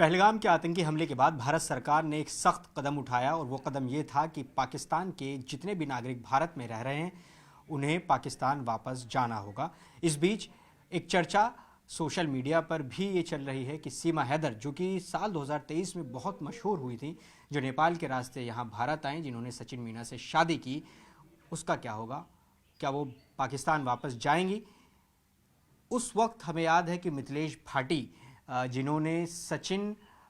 पहलगाम के आतंकी हमले के बाद भारत सरकार ने एक सख्त कदम उठाया और वो कदम ये था कि पाकिस्तान के जितने भी नागरिक भारत में रह रहे हैं उन्हें पाकिस्तान वापस जाना होगा। इस बीच एक चर्चा सोशल मीडिया पर भी ये चल रही है कि सीमा हैदर, जो कि साल 2023 में बहुत मशहूर हुई थी, जो नेपाल के रास्ते यहाँ भारत आए, जिन्होंने सचिन मीना से शादी की, उसका क्या होगा? क्या वो पाकिस्तान वापस जाएंगी? उस वक्त हमें याद है कि मिथिलेश भाटी, जिन्होंने सचिन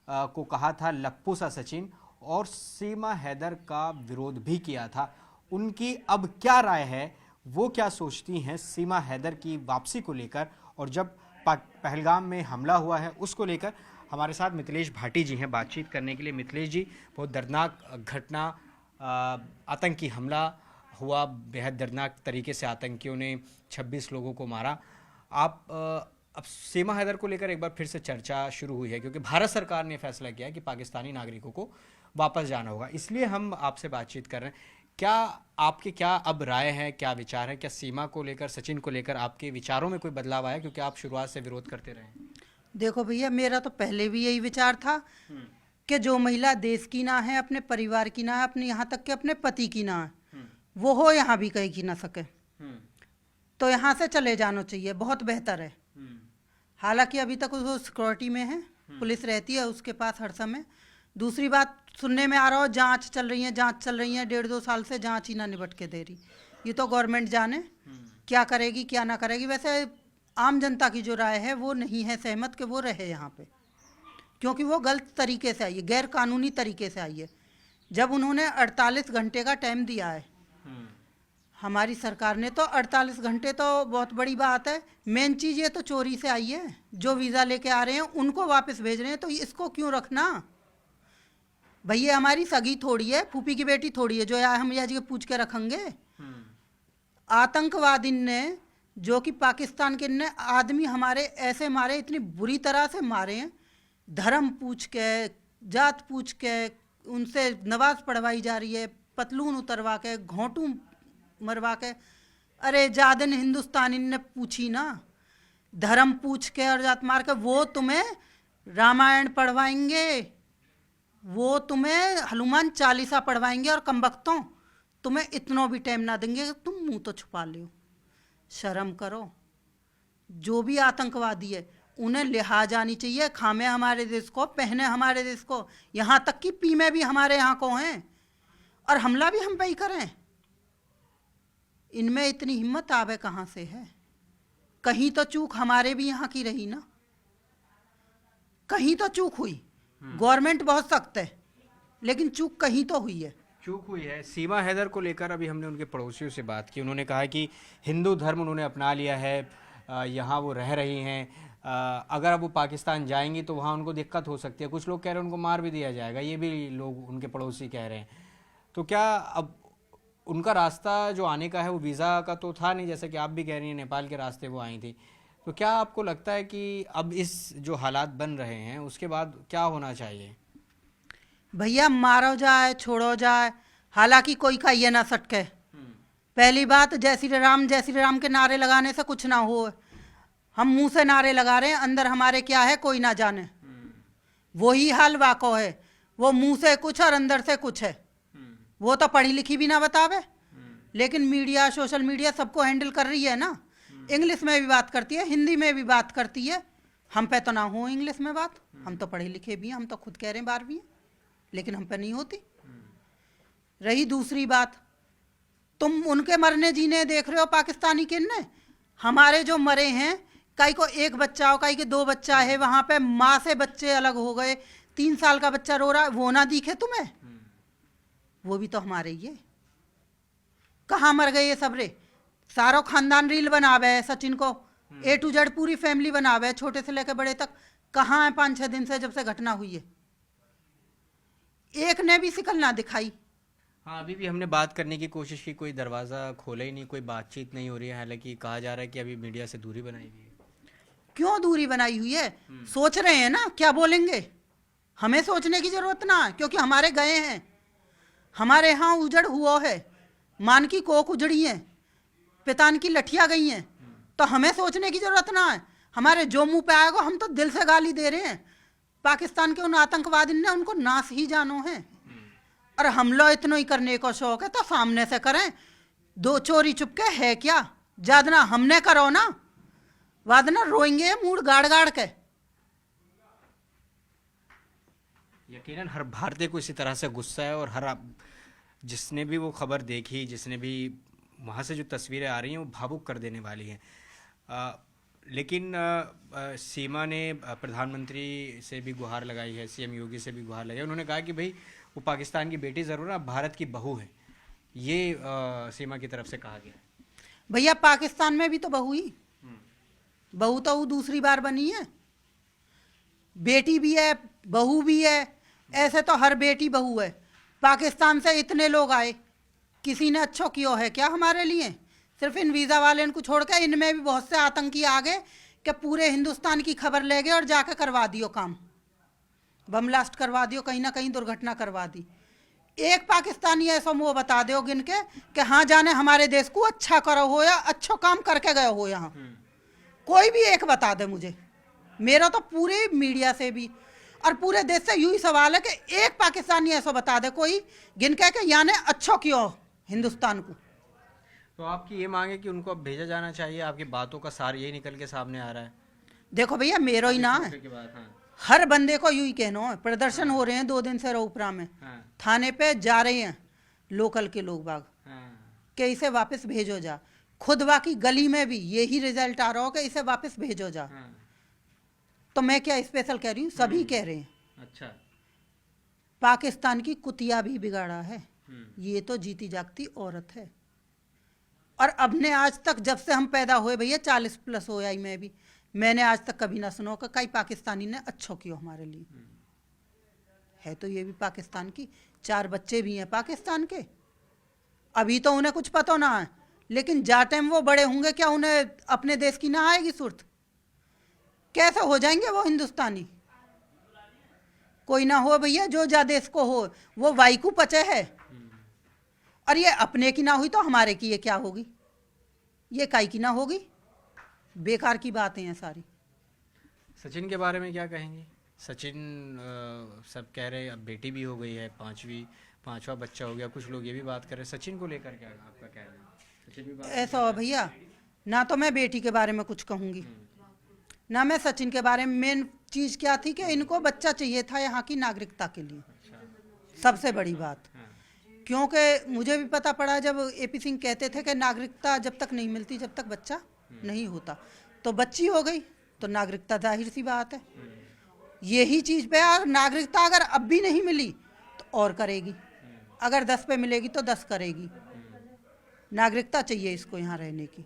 को कहा था लप्पू सा सचिन, और सीमा हैदर का विरोध भी किया था, उनकी अब क्या राय है, वो क्या सोचती हैं सीमा हैदर की वापसी को लेकर, और जब पहलगाम में हमला हुआ है उसको लेकर। हमारे साथ मिथिलेश भाटी जी हैं बातचीत करने के लिए। मिथिलेश जी, बहुत दर्दनाक घटना, आतंकी हमला हुआ, बेहद दर्दनाक तरीके से आतंकियों ने 26 लोगों को मारा। आप अब सीमा हैदर को लेकर एक बार फिर से चर्चा शुरू हुई है, क्योंकि भारत सरकार ने फैसला किया है कि पाकिस्तानी नागरिकों को वापस जाना होगा, इसलिए हम आपसे बातचीत कर रहे हैं। क्या आपके क्या अब राय है, क्या विचार है? क्या सीमा को लेकर, सचिन को लेकर आपके विचारों में कोई बदलाव आया, क्योंकि आप शुरुआत से विरोध करते रहे? देखो भैया, मेरा तो पहले भी यही विचार था कि जो महिला देश की ना है, अपने परिवार की ना है, अपने यहाँ तक के अपने पति की ना है, वो हो यहाँ भी कहीं की ना सके, तो यहाँ से चले जाना चाहिए, बहुत बेहतर है। हालांकि अभी तक वो सिक्योरिटी में है, पुलिस रहती है उसके पास हर समय। दूसरी बात, सुनने में आ रहा हो जांच चल रही है, 1.5-2 साल से जांच ही ना निपट के दे रही। ये तो गवर्नमेंट जाने क्या करेगी क्या ना करेगी। वैसे आम जनता की जो राय है वो नहीं है सहमत कि वो रहे यहाँ पे, क्योंकि वो गलत तरीके से आई है, गैर कानूनी तरीके से आई है। जब उन्होंने 48 घंटे का टाइम दिया है हमारी सरकार ने, तो 48 घंटे तो बहुत बड़ी बात है। मेन चीज़ ये तो चोरी से आई है, जो वीज़ा लेके आ रहे हैं उनको वापस भेज रहे हैं, तो इसको क्यों रखना? भैया हमारी सगी थोड़ी है, फूफी की बेटी थोड़ी है जो हम या जी पूछ के रखेंगे। आतंकवादी ने, जो कि पाकिस्तान के ने आदमी हमारे ऐसे मारे, इतनी बुरी तरह से मारे हैं, धर्म पूछ के, जात पूछ के, उनसे नमाज पढ़वाई जा रही है, पतलून उतरवा के, घोंटू मरवा के। अरे जादन हिंदुस्तानी ने पूछी ना, धर्म पूछ के और जात मार के, वो तुम्हें रामायण पढ़वाएंगे, वो तुम्हें हनुमान चालीसा पढ़वाएंगे, और कमबख्तों तुम्हें इतना भी टाइम ना देंगे कि तुम मुंह तो छुपा लो। शर्म करो। जो भी आतंकवादी है उन्हें लिहाज आनी चाहिए, खामे हमारे देश को, पहने हमारे देश को, यहाँ तक कि पीमे भी हमारे यहाँ को हैं, और हमला भी हम पे ही करें। इनमें इतनी हिम्मत आवे कहाँ से है? कहीं तो चूक हमारे भी यहाँ की रही ना, कहीं तो चूक हुई। गवर्नमेंट बहुत सख्त है, लेकिन चूक कहीं तो हुई है। चूक हुई है। सीमा हैदर को लेकर अभी हमने उनके पड़ोसियों से बात की, उन्होंने कहा कि हिंदू धर्म उन्होंने अपना लिया है, यहाँ वो रह रही हैं, अगर अब वो पाकिस्तान जाएंगी तो वहाँ उनको दिक्कत हो सकती है। कुछ लोग कह रहे हैं उनको मार भी दिया जाएगा, ये भी लोग उनके पड़ोसी कह रहे हैं। तो क्या अब उनका रास्ता जो आने का है वो वीज़ा का तो था नहीं, जैसे कि आप भी कह रही हैं नेपाल के रास्ते वो आई थी, तो क्या आपको लगता है कि अब इस जो हालात बन रहे हैं उसके बाद क्या होना चाहिए? भैया मारो जाए छोड़ो जाए, हालांकि कोई का ये ना सटके। पहली बात, जय श्री राम के नारे लगाने से कुछ ना हो। हम मुंह से नारे लगा रहे हैं, अंदर हमारे क्या है कोई ना जाने। वही हाल वाको है, वो मुंह से कुछ और अंदर से कुछ है। वो तो पढ़ी लिखी भी ना बतावे, लेकिन मीडिया, सोशल मीडिया सबको हैंडल कर रही है ना। इंग्लिश में भी बात करती है, हिंदी में भी बात करती है। हम पे तो ना हो इंग्लिश में बात, हम तो पढ़े लिखे भी हैं, हम तो खुद कह रहे हैं 12वीं हैं, लेकिन हम पे नहीं होती। रही दूसरी बात, तुम उनके मरने जीने देख रहे हो पाकिस्तानी के ने, हमारे जो मरे हैं, कई को 1 बच्चा हो, कई के 2 बच्चा है, वहां पे माँ से बच्चे अलग हो गए, 3 साल का बच्चा रो रहा है, वो ना दिखे तुम्हें? वो भी तो हमारे ही है। कहाँ मर गए ये सबरे? सारो खानदान रील बनावे है सचिन को, A to Z पूरी फैमिली बनावे है, छोटे से लेकर बड़े तक। कहाँ है 5-6 दिन से जब से घटना हुई है? एक ने भी शिकल ना दिखाई। हाँ, अभी भी हमने बात करने की कोशिश की, कोई दरवाज़ा खोला ही नहीं, कोई बातचीत नहीं हो रही है। हालांकि कहा जा रहा है कि अभी मीडिया से दूरी बनाई हुई है। क्यों दूरी बनाई हुई है? सोच रहे हैं ना क्या बोलेंगे। हमें सोचने की जरूरत ना है, क्योंकि हमारे गए हैं, हमारे यहाँ उजड़ हुआ है, मान की कोख उजड़ी है, पितान की लठियाँ गई हैं, तो हमें सोचने की जरूरत ना है। हमारे जो मुंह पे आएगा हम तो दिल से गाली दे रहे हैं। पाकिस्तान के उन आतंकवादी ने उनको नाश ही जानो है। और हमला इतना ही करने को शौक है तो सामने से करें, दो चोरी चुपके है क्या, ज्यादा हमने करो ना, वादना रोएंगे मूड गाड़ गाड़ के। यकीनन हर भारतीय को इसी तरह से गुस्सा है, और हर जिसने भी वो खबर देखी, जिसने भी वहाँ से जो तस्वीरें आ रही हैं वो भावुक कर देने वाली हैं। लेकिन सीमा ने प्रधानमंत्री से भी गुहार लगाई है, सीएम योगी से भी गुहार लगाई। उन्होंने कहा कि भाई वो पाकिस्तान की बेटी ज़रूर है, भारत की बहू है, ये सीमा की तरफ से कहा गया है। भैया पाकिस्तान में भी तो बहू ही, बहू तो वो दूसरी बार बनी है, बेटी भी है बहू भी है, ऐसे तो हर बेटी बहू है। पाकिस्तान से इतने लोग आए, किसी ने अच्छा किया है क्या हमारे लिए? सिर्फ इन वीज़ा वाले को छोड़ के इनमें भी बहुत से आतंकी आ गए कि पूरे हिंदुस्तान की खबर ले गए और जाकर करवा दियो काम, बम ब्लास्ट करवा दियो, कहीं ना कहीं दुर्घटना करवा दी। एक पाकिस्तानी ऐसा मुँह बता दो गिन के कि हाँ जाने हमारे देश को अच्छा करो हो या अच्छा काम करके गए हो यहाँ, कोई भी एक बता दे मुझे। मेरा तो पूरे मीडिया से भी और पूरे देश से यूँ ही सवाल है कि एक पाकिस्तानी ऐसा बता दे कोई गिन के कि यानी अच्छा क्यों हिंदुस्तान को। तो आपकी ये मांग है कि उनको अब भेजा जाना चाहिए? आपकी बातों का सार यही निकल के सामने आ रहा है। देखो भैया मेरा ही ना है, हर बंदे को यूं ही कहना है। प्रदर्शन हो रहे हैं 2 दिन से रोपरा में, थाने पे जा रहे हैं लोकल के लोग बाग कि इसे वापस भेजो जा। खुद बाकी गली में भी यही रिजल्ट आ रहा हो कि इसे वापस भेजो जा। तो मैं क्या स्पेशल कह रही हूँ, सभी कह रहे हैं। अच्छा, पाकिस्तान की कुतिया भी बिगाड़ा है, ये तो जीती जागती औरत है। और अब ने आज तक जब से हम पैदा हुए भैया 40+ हो आई मैं भी, मैंने आज तक कभी ना सुनो कि कई पाकिस्तानी ने अच्छा किया हमारे लिए। है तो ये भी पाकिस्तान की, 4 बच्चे भी हैं पाकिस्तान के। अभी तो उन्हें कुछ पता ना है, लेकिन जा टाइम वो बड़े होंगे क्या उन्हें अपने देश की ना आएगी सुर्त? कैसे हो जाएंगे वो हिंदुस्तानी? कोई ना हो भैया जो जा देश को हो, वो वाईकू पचे है। और ये अपने की ना हुई तो हमारे की ये क्या होगी? ये काई की ना होगी? बेकार की बातें हैं सारी। सचिन के बारे में क्या कहेंगे? सचिन सब कह रहे हैं अब बेटी भी हो गई है, 5वां बच्चा हो गया। कुछ लोग ये भी बात कर रहे हैं, सचिन को लेकर क्या आपका कहना है? सचिन भी बात ऐसा हो भैया, ना तो मैं बेटी के बारे में कुछ कहूँगी ना मैं सचिन के बारे में। मेन चीज़ क्या थी कि इनको बच्चा चाहिए था यहाँ की नागरिकता के लिए। सबसे बड़ी बात, क्योंकि मुझे भी पता पड़ा जब एपी सिंह कहते थे कि नागरिकता जब तक नहीं मिलती जब तक बच्चा नहीं होता, तो बच्ची हो गई तो नागरिकता जाहिर सी बात है। यही चीज़ पे यार, नागरिकता अगर अब भी नहीं मिली तो और करेगी, अगर 10 पे मिलेगी तो 10 करेगी। नागरिकता चाहिए इसको यहाँ रहने की,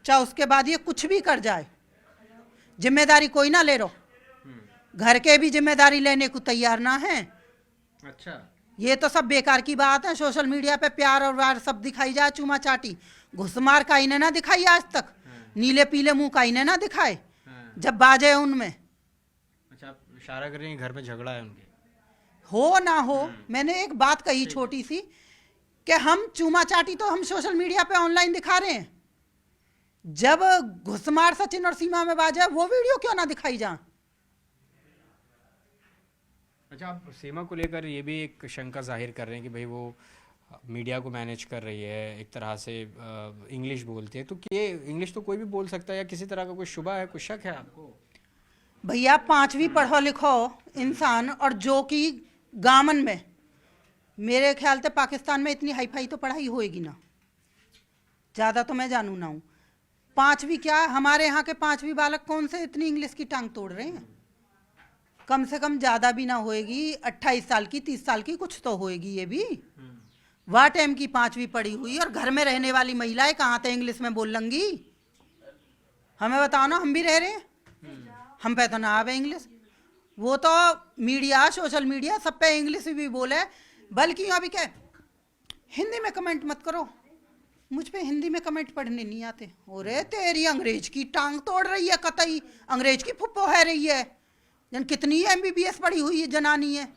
चाहे उसके बाद ये कुछ भी कर जाए, जिम्मेदारी कोई ना ले रो। घर के भी जिम्मेदारी लेने को तैयार ना है। अच्छा, ये तो सब बेकार की बात है। सोशल मीडिया पे प्यार और वार सब दिखाई जाए, चूमा चाटी घुसमार का इन्हें ना दिखाई आज तक, नीले पीले मुंह का इन्हें ना दिखाए जब बाजे उनमें। अच्छा, आप इशारा कर रही हैं घर में झगड़ा है उनके? हो ना हो, मैंने एक बात कही छोटी सी कि हम चूमा चाटी तो हम सोशल मीडिया पे ऑनलाइन दिखा रहे हैं, जब घुसमार सचिन और सीमा में बाजे वो वीडियो क्यों ना दिखाई जा? अच्छा, आप सीमा को लेकर ये भी एक शंका जाहिर कर रहे हैं कि भाई वो मीडिया को मैनेज कर रही है, एक तरह से इंग्लिश बोलती है। तो ये इंग्लिश तो कोई भी बोल सकता है, या किसी तरह का कोई शुबा है, कुछ शक है आपको? भैया 5वीं पढ़ो लिखो इंसान, और जो कि गामन में, मेरे ख्याल से पाकिस्तान में इतनी हाई फाई तो पढ़ाई होएगी ना, ज़्यादा तो मैं जानू ना हूँ। 5वीं क्या, हमारे यहाँ के 5वीं बालक कौन से इतनी इंग्लिश की टांग तोड़ रहे हैं? कम से कम ज़्यादा भी ना होएगी, 28 साल की 30 साल की कुछ तो होएगी ये भी। वाह टाइम की 5वीं पढ़ी हुई, और घर में रहने वाली महिलाएं कहाँ तक इंग्लिश में बोल लेंगी? हमें बताओ ना, हम भी रह रहे हैं, हम पे तो ना आवे इंग्लिश। वो तो मीडिया, सोशल मीडिया सब पे इंग्लिश भी बोले, बल्कि अभी क्या हिंदी में कमेंट मत करो। मुझ पे हिंदी में कमेंट पढ़ने नहीं आते। अरे तेरी अंग्रेज की टांग तोड़ रही है, कतई अंग्रेज की फुप्पो है रही है, जन कितनी MBBS पढ़ी हुई है जनानी है।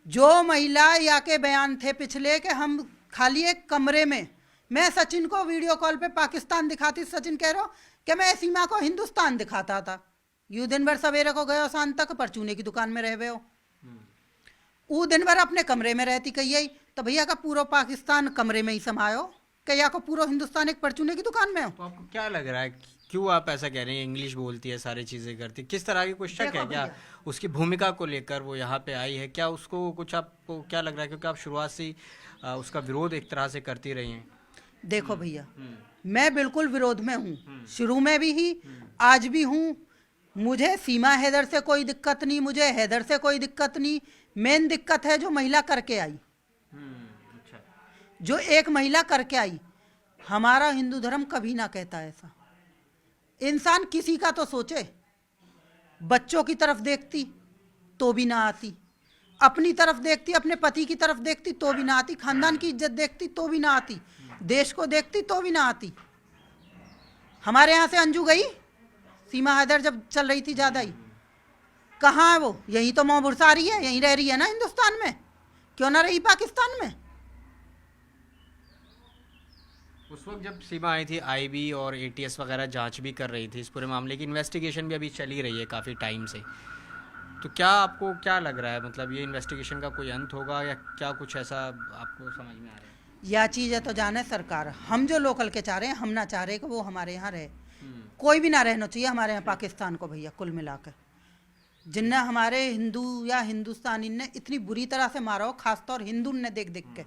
जो महिला या के बयान थे पिछले कि हम खाली एक कमरे में, मैं सचिन को वीडियो कॉल पे पाकिस्तान दिखाती, सचिन कह रहा कि मैं सीमा को हिंदुस्तान दिखाता था। यू दिन भर सवेरे को गयो शाम तक परचूने की दुकान में रह गए हो, वो दिन भर अपने कमरे में रहती कही, तो भैया का पूरा पाकिस्तान कमरे में ही समायो, कहिया को पूरा हिंदुस्तान एक परचूने की दुकान में हो। तो आपको क्या लग रहा है, क्यों आप ऐसा कह रहे हैं? इंग्लिश बोलती है, सारी चीजें करती, किस तरह की कुछ शक है क्या उसकी भूमिका को लेकर वो यहाँ पे आई है? क्या उसको कुछ, आपको क्या लग रहा है? क्योंकि आप शुरुआत से ही उसका विरोध एक तरह से करती रही हैं। देखो भैया, मैं बिल्कुल विरोध में हूँ, शुरू में भी ही, आज भी हूँ। मुझे सीमा हैदर से कोई दिक्कत नहीं, मुझे हैदर से कोई दिक्कत नहीं। मेन दिक्कत है जो महिला करके आई, अच्छा। जो एक महिला करके आई। हमारा हिंदू धर्म कभी ना कहता ऐसा। इंसान किसी का तो सोचे, बच्चों की तरफ देखती तो भी ना आती, अपनी तरफ देखती, अपने पति की तरफ देखती तो भी ना आती, खानदान की इज्जत देखती तो भी ना आती, देश को देखती तो भी ना आती। हमारे यहाँ से अंजू गई, सीमा हैदर जब चल रही थी ज़्यादा ही, कहाँ है वो? यहीं तो मोहबुर आ रही है, यहीं रह रही है ना हिंदुस्तान में, क्यों ना रही पाकिस्तान में? उस वक्त जब सीमा आई थी, आईबी और एटीएस वगैरह जांच भी कर रही थी इस पूरे मामले की, इन्वेस्टिगेशन भी अभी चली रही है काफ़ी टाइम से। तो क्या आपको क्या लग रहा है, मतलब ये इन्वेस्टिगेशन का कोई अंत होगा या क्या कुछ ऐसा आपको समझ में आ रहा है? यह चीज़ है तो जाने सरकार, हम जो लोकल के चाह रहे हैं, हम ना चाह रहे कि वो हमारे यहाँ रहे। कोई भी ना रहना चाहिए हमारे यहाँ पाकिस्तान को भैया, कुल मिलाकर। जिनने हमारे हिंदू या हिंदुस्तानी ने इतनी बुरी तरह से मारा हो, खासतौर हिंदू ने देख देख के,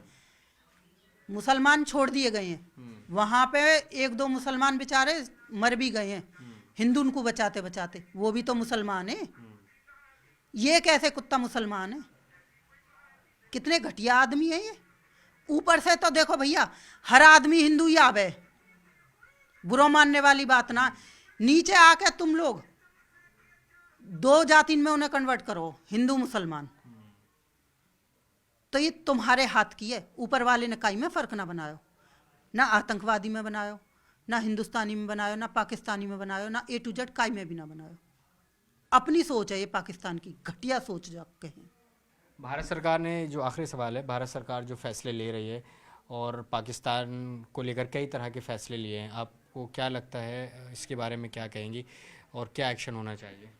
मुसलमान छोड़ दिए गए हैं। वहाँ पे एक दो मुसलमान बेचारे मर भी गए हैं, हिंदू उनको बचाते बचाते, वो भी तो मुसलमान है। ये कैसे कुत्ता मुसलमान है? कितने घटिया आदमी है ये। ऊपर से तो देखो भैया, हर आदमी हिंदू ही आवे, बुरा मानने वाली बात ना। नीचे आके तुम लोग दो जाति में उन्हें कन्वर्ट करो, हिंदू मुसलमान, तो ये तुम्हारे हाथ की है। ऊपर वाले ने काई में फर्क ना बनायो, ना आतंकवादी में बनायो, ना हिंदुस्तानी में बनायो, ना पाकिस्तानी में बनायो, ना A to Z काई में भी ना बनायो। अपनी सोच है ये पाकिस्तान की, घटिया सोच जो आप कहें। भारत सरकार ने, जो आखिरी सवाल है, भारत सरकार जो फैसले ले रही है और पाकिस्तान को लेकर कई तरह के फैसले लिए हैं, आपको क्या लगता है, इसके बारे में क्या कहेंगी और क्या एक्शन होना चाहिए?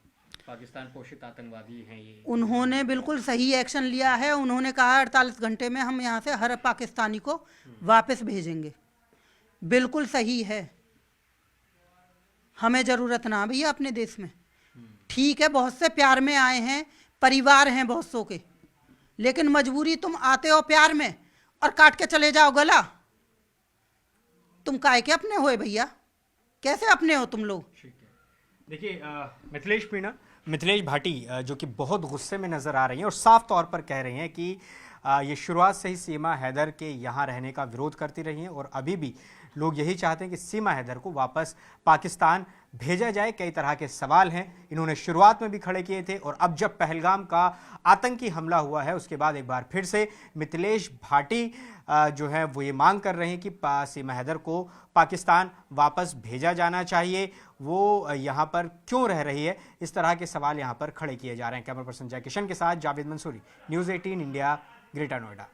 पाकिस्तान पोषित आतंकवादी हैं ये। उन्होंने बिल्कुल सही एक्शन लिया है। उन्होंने कहा 48 घंटे में हम यहाँ से हर पाकिस्तानी को वापस भेजेंगे। बिल्कुल सही है, हमें ज़रूरत ना भैया अपने देश में। ठीक है, बहुत से प्यार में आए हैं, परिवार हैं बहुत सौ के, लेकिन मजबूरी, तुम आते हो प्यार में और काट के चले जाओ गला। तुम काहे के अपने होए भैया? कैसे अपने हो तुम लोग? देखिए, मिथिलेश भाटी जो कि बहुत गुस्से में नज़र आ रही हैं और साफ तौर पर कह रही हैं कि ये शुरुआत से ही सीमा हैदर के यहाँ रहने का विरोध करती रही हैं और अभी भी लोग यही चाहते हैं कि सीमा हैदर को वापस पाकिस्तान भेजा जाए। कई तरह के सवाल हैं, इन्होंने शुरुआत में भी खड़े किए थे और अब जब पहलगाम का आतंकी हमला हुआ है उसके बाद एक बार फिर से मिथिलेश भाटी जो है वो ये मांग कर रहे हैं कि सीमा हैदर को पाकिस्तान वापस भेजा जाना चाहिए। वो यहाँ पर क्यों रह रही है, इस तरह के सवाल यहाँ पर खड़े किए जा रहे हैं। कैमरा पर्सन जय किशन के साथ Javed Mansoori, news 18 India, Greater Noida.